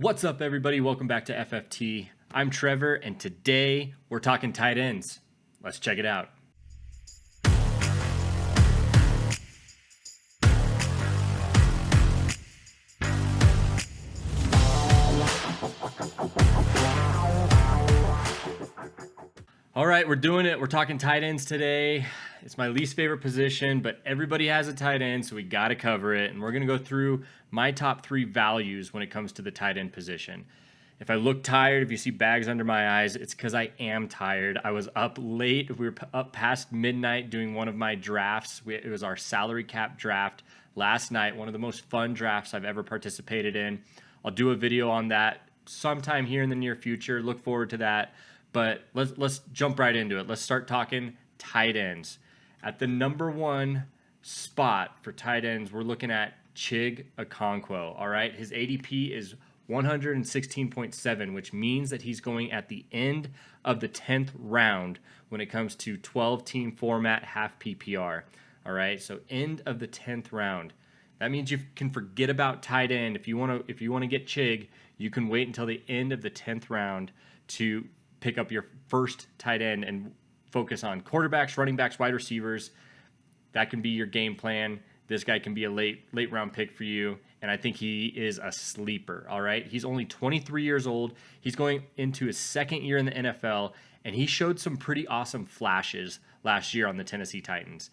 What's up, everybody? Welcome back to FFT. I'm Trevor, and today we're talking tight ends. Let's check it out. All right, we're doing it. We're talking tight ends today. It's my least favorite position, but everybody has a tight end, so we got to cover it. And we're going to go through my top 3 values when it comes to the tight end position. If I look tired, if you see bags under my eyes, it's because I am tired. I was up late. We were up past midnight doing one of my drafts. It was our salary cap draft last night, one of the most fun drafts I've ever participated in. I'll do a video on that sometime here in the near future. Look forward to that. But let's jump right into it. Let's start talking tight ends. At the number 1 spot for tight ends, we're looking at Chig Akaka. All right, his ADP is 116.7, which means that he's going at the end of the 10th round when it comes to 12-team format half PPR. All right, so end of the 10th round. That means you can forget about tight end. If you want to get Chig, you can wait until the end of the 10th round to pick up your first tight end and focus on quarterbacks, running backs, wide receivers. That can be your game plan. This guy can be a late round pick for you, and I think he is a sleeper. All right, he's only 23 years old. He's going into his second year in the NFL, and he showed some pretty awesome flashes last year on the Tennessee Titans.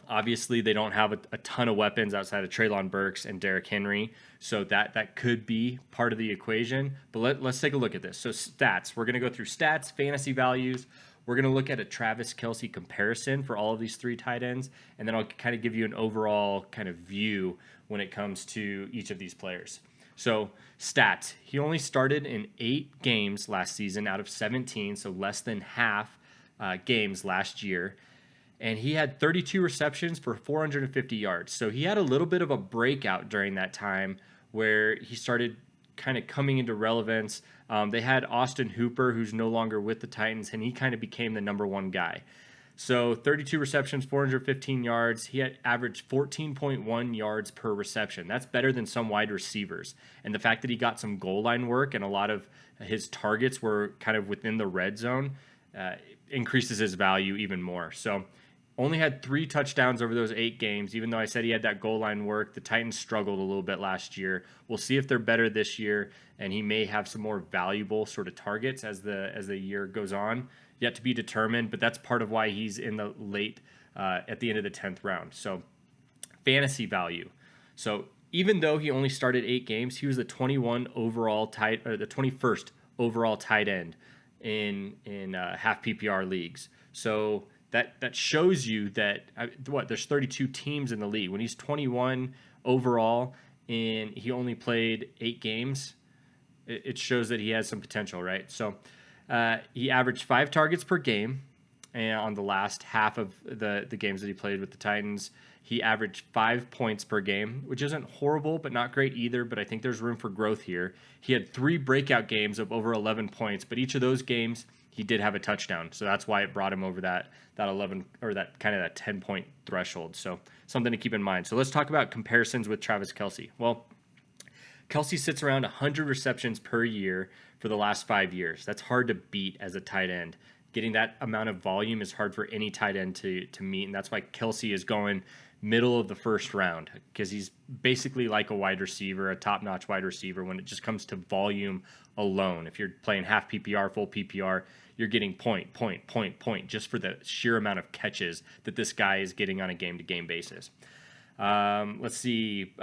Obviously, they don't have a ton of weapons outside of Treylon Burks and Derrick Henry, so that could be part of the equation. But let's take a look at this. So stats. We're going to go through stats, fantasy values. We're going to look at a Travis Kelce comparison for all of these 3 tight ends, and then I'll kind of give you an overall kind of view when it comes to each of these players. So stats. He only started in 8 games last season out of 17, so less than half games last year. And he had 32 receptions for 450 yards. So he had a little bit of a breakout during that time where he started kind of coming into relevance. They had Austin Hooper, who's no longer with the Titans, and he kind of became the number 1 guy. So 32 receptions, 415 yards. He had averaged 14.1 yards per reception. That's better than some wide receivers. And the fact that he got some goal line work and a lot of his targets were kind of within the red zone increases his value even more. So only had 3 touchdowns over those 8 games, even though I said he had that goal line work. The Titans struggled a little bit last year. We'll see if they're better this year, and he may have some more valuable sort of targets as the year goes on. Yet to be determined, but that's part of why he's in the late, at the end of the 10th round. So fantasy value. So even though he only started 8 games, he was the 21st overall tight end in half PPR leagues. So that shows you that there's 32 teams in the league. When he's 21 overall and he only played 8 games, it shows that he has some potential, right? So he averaged 5 targets per game, and on the last half of the games that he played with the Titans, he averaged 5 points per game, which isn't horrible, but not great either. But I think there's room for growth here. He had 3 breakout games of over 11 points, but each of those games he did have a touchdown, so that's why it brought him over that 11 or that kind of that 10-point threshold. So something to keep in mind. So let's talk about comparisons with Travis Kelce. Well, Kelce sits around 100 receptions per year for the last 5 years. That's hard to beat as a tight end. Getting that amount of volume is hard for any tight end to meet, and that's why Kelce is going middle of the first round, because he's basically like a wide receiver, a top-notch wide receiver when it just comes to volume alone. If you're playing half PPR, full PPR, you're getting point just for the sheer amount of catches that this guy is getting on a game-to-game basis. Let's see.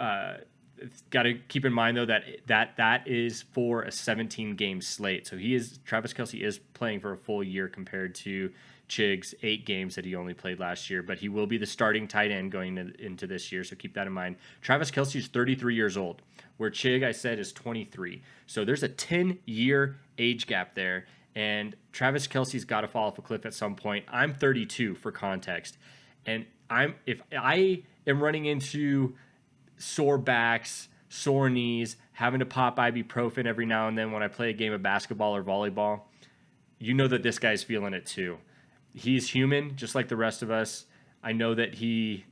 Got to keep in mind, though, that is for a 17-game slate. So Travis Kelce is playing for a full year compared to Chig's 8 games that he only played last year, but he will be the starting tight end going into this year, so keep that in mind. Travis Kelce is 33 years old, where Chig, I said, is 23. So there's a 10-year age gap there, and Travis Kelce's got to fall off a cliff at some point. I'm 32 for context, and if I am running into sore backs, sore knees, having to pop ibuprofen every now and then when I play a game of basketball or volleyball, you know that this guy's feeling it too. He's human, just like the rest of us. I know that he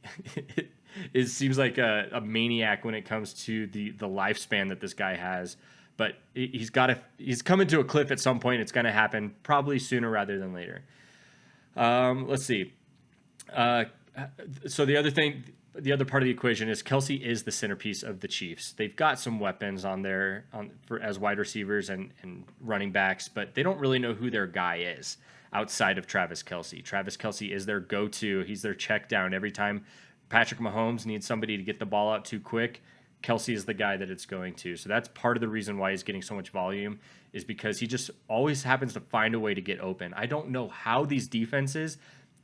seems like a maniac when it comes to the lifespan that this guy has. But he's coming to a cliff at some point. It's going to happen probably sooner rather than later. Let's see. So the other part of the equation is Kelce is the centerpiece of the Chiefs. They've got some weapons on there for as wide receivers and running backs, but they don't really know who their guy is outside of Travis Kelce. Travis Kelce is their go-to. He's their check down every time Patrick Mahomes needs somebody to get the ball out too quick. Kelce is the guy that it's going to. So that's part of the reason why he's getting so much volume, is because he just always happens to find a way to get open. I don't know how these defenses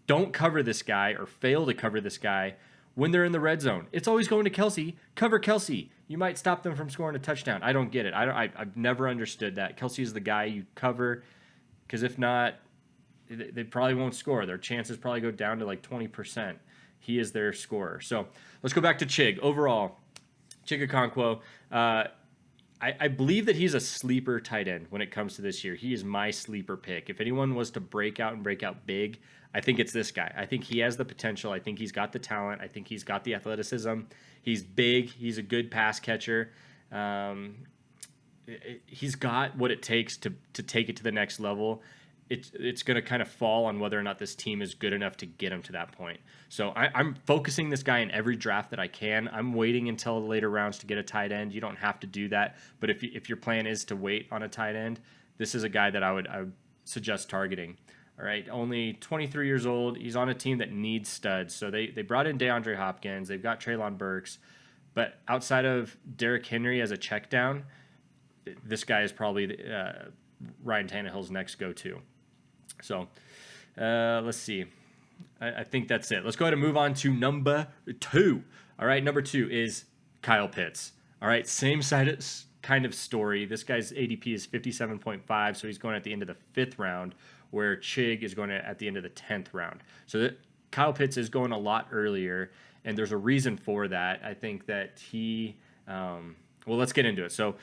don't cover this guy or fail to cover this guy when they're in the red zone. It's always going to Kelce. Cover Kelce. You might stop them from scoring a touchdown. I don't get it. I've never understood that. Kelce is the guy you cover, because if not, they probably won't score. Their chances probably go down to like 20%. He is their scorer. So let's go back to Chig. Overall, Chig Akaka, I believe that he's a sleeper tight end when it comes to this year. He is my sleeper pick. If anyone was to break out and break out big, I think it's this guy. I think he has the potential. I think he's got the talent. I think he's got the athleticism. He's big. He's a good pass catcher. He's got what it takes to take it to the next level. It's going to kind of fall on whether or not this team is good enough to get him to that point. So I'm focusing this guy in every draft that I can. I'm waiting until the later rounds to get a tight end. You don't have to do that, but if your plan is to wait on a tight end, this is a guy that I would suggest targeting. All right, only 23 years old. He's on a team that needs studs. So they brought in DeAndre Hopkins. They've got Treylon Burks. But outside of Derrick Henry as a check down, this guy is probably Ryan Tannehill's next go-to. So let's see. I think that's it. Let's go ahead and move on to number 2. All right, number 2 is Kyle Pitts. All right, same side kind of story. This guy's ADP is 57.5, so he's going at the end of the 5th round, where Chig is going at the end of the 10th round. So Kyle Pitts is going a lot earlier, and there's a reason for that. I think that let's get into it. So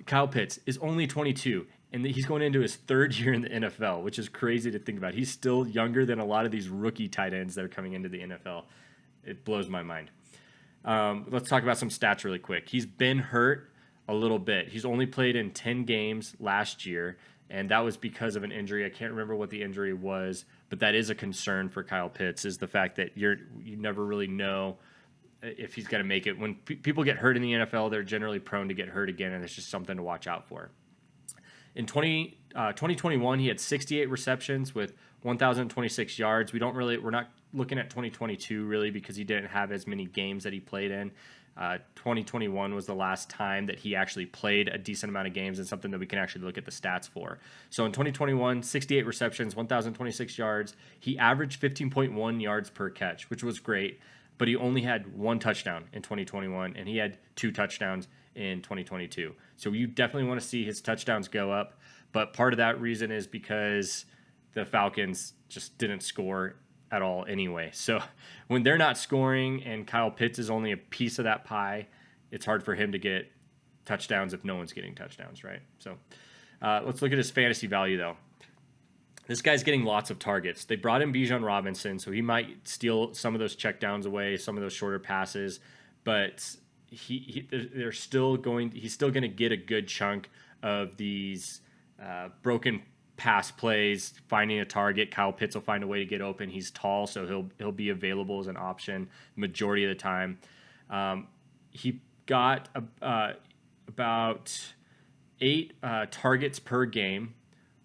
Kyle Pitts is only 22, and he's going into his 3rd year in the NFL, which is crazy to think about. He's still younger than a lot of these rookie tight ends that are coming into the NFL. It blows my mind. Let's talk about some stats really quick. He's been hurt a little bit. He's only played in 10 games last year, and that was because of an injury. I can't remember what the injury was, but that is a concern for Kyle Pitts, is the fact that you never really know if he's going to make it. When people get hurt in the NFL, they're generally prone to get hurt again, and it's just something to watch out for. In 2021, he had 68 receptions with 1,026 yards. We're not looking at 2022 really, because he didn't have as many games that he played in. 2021 was the last time that he actually played a decent amount of games, and something that we can actually look at the stats for. So in 2021, 68 receptions, 1,026 yards. He averaged 15.1 yards per catch, which was great, but he only had 1 touchdown in 2021, and he had 2 touchdowns in 2022. So you definitely want to see his touchdowns go up, but part of that reason is because the Falcons just didn't score at all anyway. So when they're not scoring and Kyle Pitts is only a piece of that pie, it's hard for him to get touchdowns if no one's getting touchdowns, right? So let's look at his fantasy value, though. This guy's getting lots of targets. They brought in Bijan Robinson, so he might steal some of those checkdowns away, some of those shorter passes, but he's still going to get a good chunk of these broken pass plays, finding a target. Kyle Pitts will find a way to get open. He's tall, so he'll be available as an option majority of the time. He got about 8 targets per game,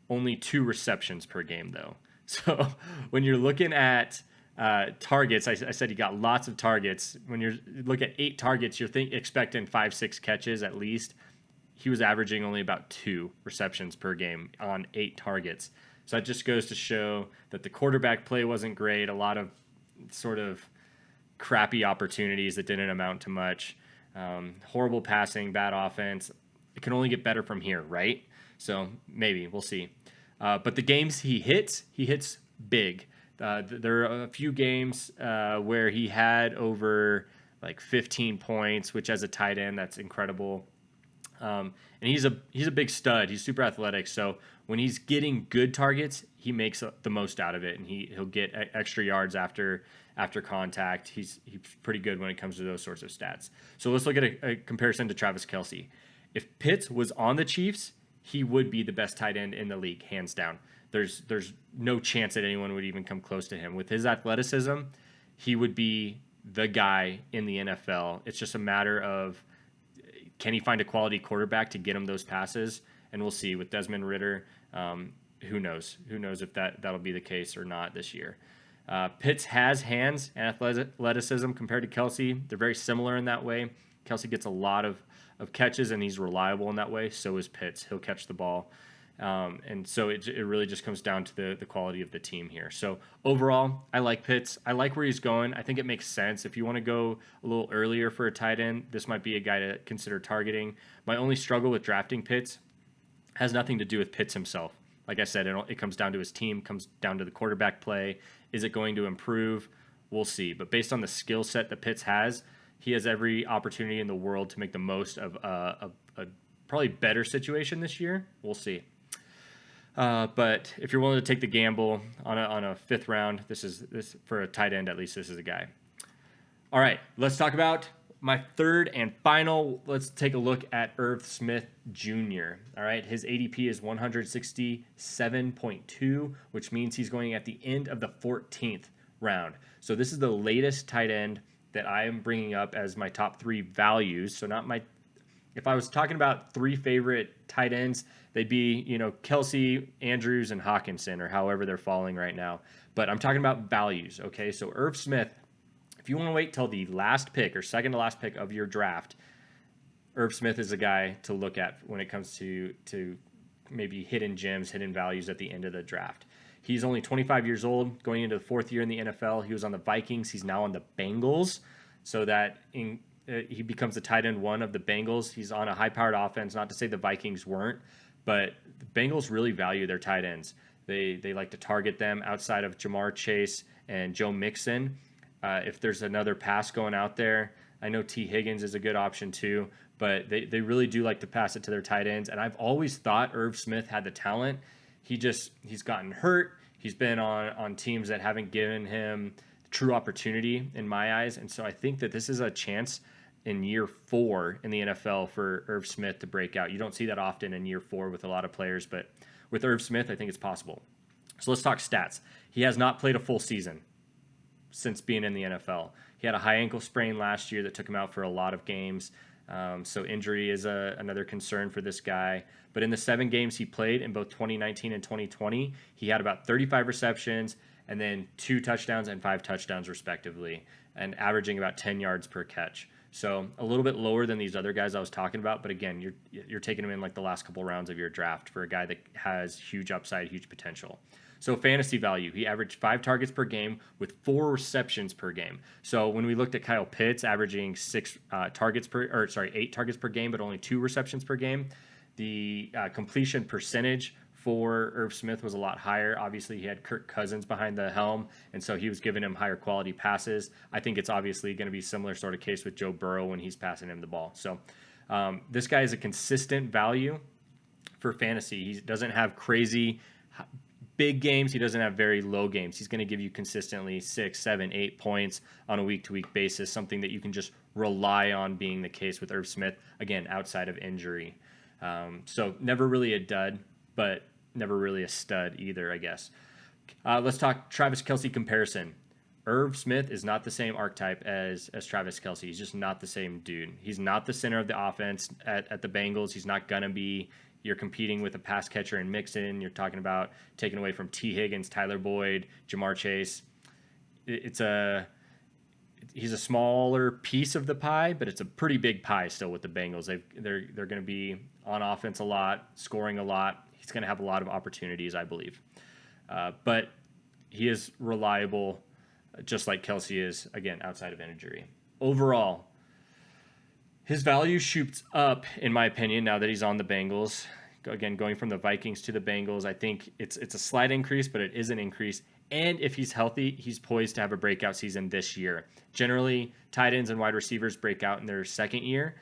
only 2 receptions per game, though. So when you're looking at targets, I said he got lots of targets. When you look at 8 targets, you're expecting 5-6 catches at least. He was averaging only about 2 receptions per game on 8 targets. So that just goes to show that the quarterback play wasn't great. A lot of sort of crappy opportunities that didn't amount to much. Horrible passing, bad offense. It can only get better from here, right? So maybe we'll see. But the games he hits big. There are a few games where he had over like 15 points, which as a tight end, that's incredible. And he's a big stud. He's super athletic. So when he's getting good targets, he makes the most out of it, and he'll get extra yards after contact. He's pretty good when it comes to those sorts of stats. So let's look at a comparison to Travis Kelce. If Pitts was on the Chiefs, he would be the best tight end in the league, hands down. There's no chance that anyone would even come close to him. With his athleticism, he would be the guy in the NFL. It's just a matter of, can he find a quality quarterback to get him those passes? And we'll see with Desmond Ridder. Who knows? Who knows if that'll be the case or not this year. Pitts has hands and athleticism compared to Kelce. They're very similar in that way. Kelce gets a lot of catches, and he's reliable in that way. So is Pitts. He'll catch the ball. And so it really just comes down to the quality of the team here. So overall, I like Pitts. I like where he's going. I think it makes sense. If you want to go a little earlier for a tight end, this might be a guy to consider targeting. My only struggle with drafting Pitts has nothing to do with Pitts himself. Like I said, it comes down to his team, comes down to the quarterback play. Is it going to improve? We'll see. But based on the skill set that Pitts has, he has every opportunity in the world to make the most of a probably better situation this year. We'll see. But if you're willing to take the gamble on a fifth round, this for a tight end, at least this is a guy. All right, let's talk about my third and final. Let's take a look at Irv Smith Jr. All right, his ADP is 167.2, which means he's going at the end of the 14th round. So this is the latest tight end that I am bringing up as my top 3 values. So not my, if I was talking about 3 favorite tight ends, they'd be, Kelce, Andrews, and Hawkinson, or however they're falling right now. But I'm talking about values, okay? So Irv Smith, if you want to wait till the last pick or second to last pick of your draft, Irv Smith is a guy to look at when it comes to maybe hidden gems, hidden values at the end of the draft. He's only 25 years old, going into the 4th year in the NFL. He was on the Vikings. He's now on the Bengals, so that he becomes the tight end 1 of the Bengals. He's on a high-powered offense. Not to say the Vikings weren't, but the Bengals really value their tight ends. They like to target them outside of Jamar Chase and Joe Mixon. If there's another pass going out there, I know T. Higgins is a good option too, but they really do like to pass it to their tight ends. And I've always thought Irv Smith had the talent. He's gotten hurt. He's been on teams that haven't given him true opportunity in my eyes. And so I think that this is a chance in year 4 in the NFL for Irv Smith to break out. You don't see that often in year 4 with a lot of players, but with Irv Smith, I think it's possible. So let's talk stats. He has not played a full season since being in the NFL. He had a high ankle sprain last year that took him out for a lot of games. So injury is another concern for this guy. But in the 7 games he played in both 2019 and 2020, he had about 35 receptions and then 2 touchdowns and 5 touchdowns respectively, and averaging about 10 yards per catch. So a little bit lower than these other guys I was talking about. But again, you're taking him in like the last couple rounds of your draft for a guy that has huge upside, huge potential. So fantasy value, he averaged 5 targets per game with 4 receptions per game. So when we looked at Kyle Pitts averaging 8 targets per game, but only 2 receptions per game, the completion percentage for Irv Smith was a lot higher. Obviously, he had Kirk Cousins behind the helm, and so he was giving him higher quality passes. I think it's obviously going to be a similar sort of case with Joe Burrow when he's passing him the ball. So this guy is a consistent value for fantasy. He doesn't have crazy big games. He doesn't have very low games. He's going to give you consistently 6, 7, 8 points on a week-to-week basis, something that you can just rely on being the case with Irv Smith, again, outside of injury. So never really a dud, but never really a stud either, I guess. Let's talk Travis Kelce comparison. Irv Smith is not the same archetype as Travis Kelce. He's just not the same dude. He's not the center of the offense at the Bengals. He's not going to be. You're competing with a pass catcher in Mixon. You're talking about taking away from T. Higgins, Tyler Boyd, Jamar Chase. He's a smaller piece of the pie, but it's a pretty big pie still with the Bengals. They're going to be on offense a lot, scoring a lot. He's going to have a lot of opportunities, I believe. But he is reliable, just like Kelce is, again, outside of injury. Overall, his value shoots up, in my opinion, now that he's on the Bengals. Again, going from the Vikings to the Bengals, I think it's a slight increase, but it is an increase. And if he's healthy, he's poised to have a breakout season this year. Generally, tight ends and wide receivers break out in their second year.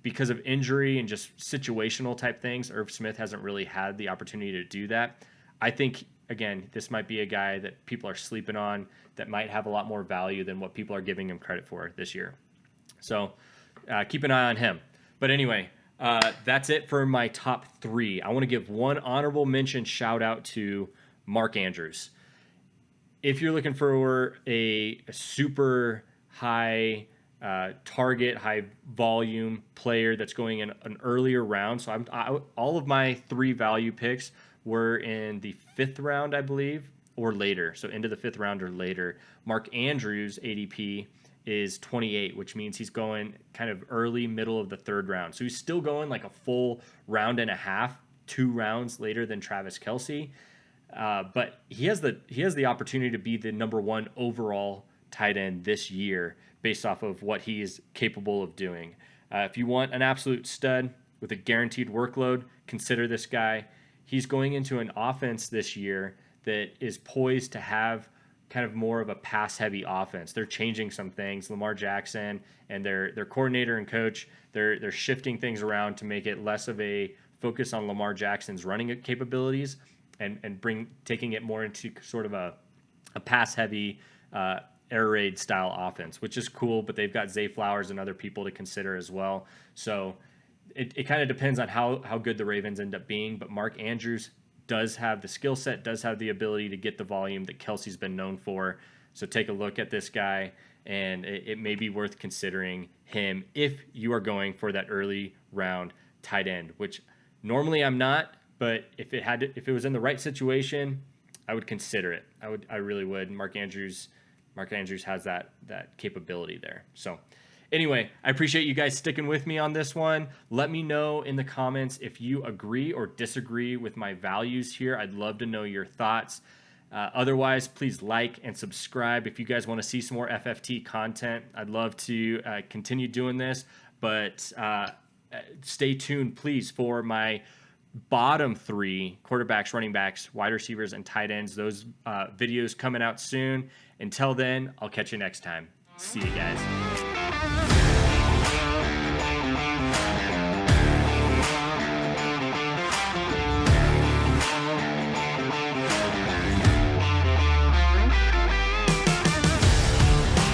Because of injury and just situational type things, Irv Smith hasn't really had the opportunity to do that. I think again, this might be a guy that people are sleeping on that might have a lot more value than what people are giving him credit for this year. So keep an eye on him. But anyway, that's it for my top 3. I want to give one honorable mention shout out to Mark Andrews. If you're looking for a super high target, high volume player that's going in an earlier round, so all of my 3 value picks were in the 5th round, I believe, or later. So into the 5th round or later. Mark Andrews' ADP is 28, which means he's going kind of early, middle of the 3rd round. So he's still going like a full round and a half, 2 rounds later than Travis Kelce. But he has the opportunity to be the number 1 overall tight end this year based off of what he is capable of doing. If you want an absolute stud with a guaranteed workload, consider this guy. He's going into an offense this year that is poised to have kind of more of a pass-heavy offense. They're changing some things. Lamar Jackson and their coordinator and coach, they're shifting things around to make it less of a focus on Lamar Jackson's running capabilities and taking it more into sort of a pass-heavy air raid style offense, which is cool. But they've got Zay Flowers and other people to consider as well. So it kind of depends on how good the Ravens end up being. But Mark Andrews does have the skill set, does have the ability to get the volume that Kelce's been known for. So take a look at this guy, and it may be worth considering him if you are going for that early round tight end, which normally I'm not, but if it was in the right situation, I would consider it. I really would. Mark Andrews has that capability there. So anyway, I appreciate you guys sticking with me on this one. Let me know in the comments if you agree or disagree with my values here. I'd love to know your thoughts. Otherwise, please like and subscribe if you guys want to see some more FFT content. I'd love to continue doing this, but stay tuned, please, for my bottom 3 quarterbacks, running backs, wide receivers, and tight ends. Those videos coming out soon. Until then, I'll catch you next time. See you guys.